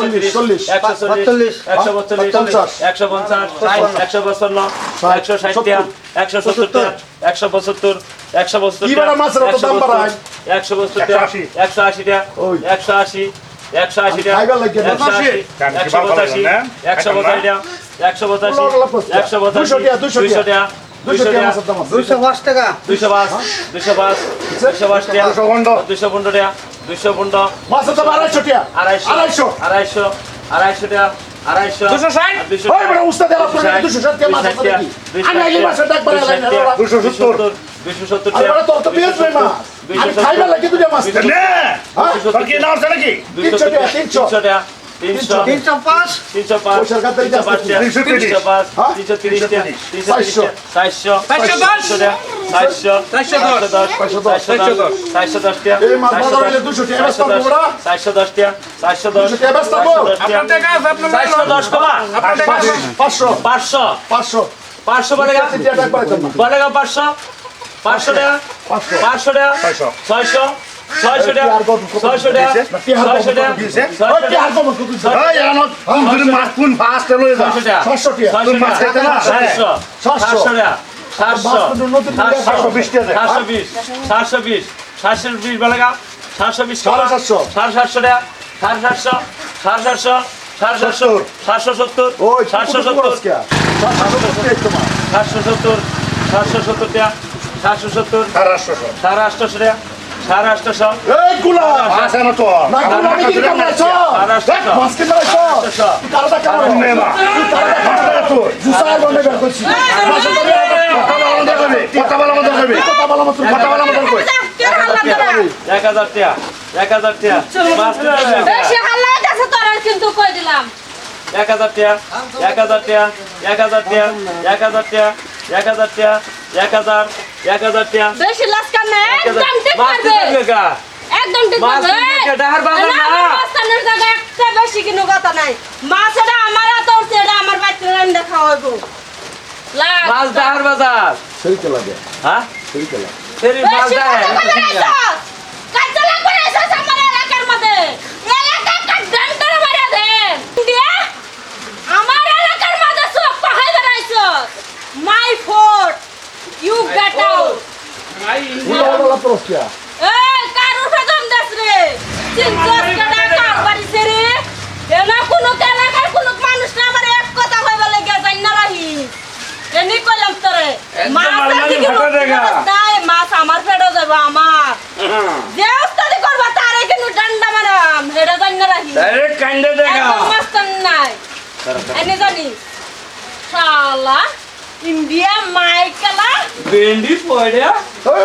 140 140 145 150 155 160 170 170 170 কি বড় মাছের তো দাম বাড়ায় 170 180 টাকা 180 180 টাকা খাইবার লাগে 180 185 185 200 টাকা 205 টাকা 205 টাকা 215 টাকা 215 মাছের দাম 250 টাকা 250 টাকা 250 260 ওই বড় উস্তাদ আপনারা 260 টাকা মাছ আছে নাকি আমি আগে মাছের ডাক বাড়াই না 270 270 আরে টাকা বড় তো পেঁয়াজ রে মাছ আমি খাইবার লাগে দুটো মাছ না তোর কি নাম আছে নাকি 300 টাকা 300 টাকা 300 305 305 ওই সরকার থেকে 305 330 টাকা 410 টাকা এই মাছ বাজার হইলে 200 টাকা বেচতে পারবো না 410 টাকা 410 200 টাকা বেচতে পারবো আপনার টাকা আছে আপনি 410 কমা আপনার টাকা আছে 500 500 500 500 বলেগা টাকা ডাক বাড়াইতাম না বলেগা 500 500 টাকা 500 টাকা 600 600 টাকা 600 টাকা 600 টাকা ওই কি আর কম কত এই আনো তুমি মাছ কোন ফাস্ট লয়ে যা 600 টাকা তুমি মাছ খাইতে না 720 টাকা 720 টাকা 720 720 বলেগা 720 750 750 টাকা 750 750 770 770 ওই 770 টাকা 770 তোমার 770 770 টাকা 770 850 টাকা 850 এই গুলা মাছ আনো তো না গুলা আমি কি কামাইছো দেখ মাছ কে মারাইছো তুই কারটা কামাই নেবা জুসার বন্ধ বের করছি কথা বলা মত করবি কথা বলা মত কথা বলা মত করবি 1000 টাকা 1000 টাকা মাছ বেশি হাল্লা আছে তোর কিন্তু কই দিলাম 1000 টাকা 1000 টাকা 1000 টাকা 1000 টাকা 1000 টাকা 1000 1000 টাকা বেশি লাস্কার না একদম ঠিক মাছ করবে দিবে কা একদম ঠিক মাছ করবে দিবে ডাহার বাজার না মাছটানের জায়গা একটা বেশি কিনো কথা নাই মাছ এটা আমার তোর সেটা আমার বাচ্চা রান্না খাওয়াবো লাগ মাছ ডাহার বাজার সেই কে লাগে হ্যাঁ সেই কে লাগে তেরি মাছ ডাহার কাঁচা লাগ করে এসে আমার এলাকার মধ্যে এলাকা কাটন করে মারা দেন দিয়া আমার এলাকার মধ্যে সব পাহাই বেড়াইছো মাই ফোর্ট ইউ গেট আউট গুলা বলা প্রশ্ন এই কার উঠে দম দাস রে চিন্তার কাটা কার বাড়ি ছেড়ে এনা কোন এলাকার কোন মানুষ না আমার এক কথা কইবা লাগা যাই না রাহি এনি কইলাম তোরে মাছ দিকে দাই মাছ আমার ফেড়ে যাবে আমার যে উস্তাদি করবা তারে কিন্তু ডান্ডা মারাম হেডা যাই না রাহি ডাইরেক্ট কাইন্ডে দেখা মাছ তো নাই এনি জানি শালা ইন্ডিয়া মাইকেলা ভেন্ডি পড়ে ওই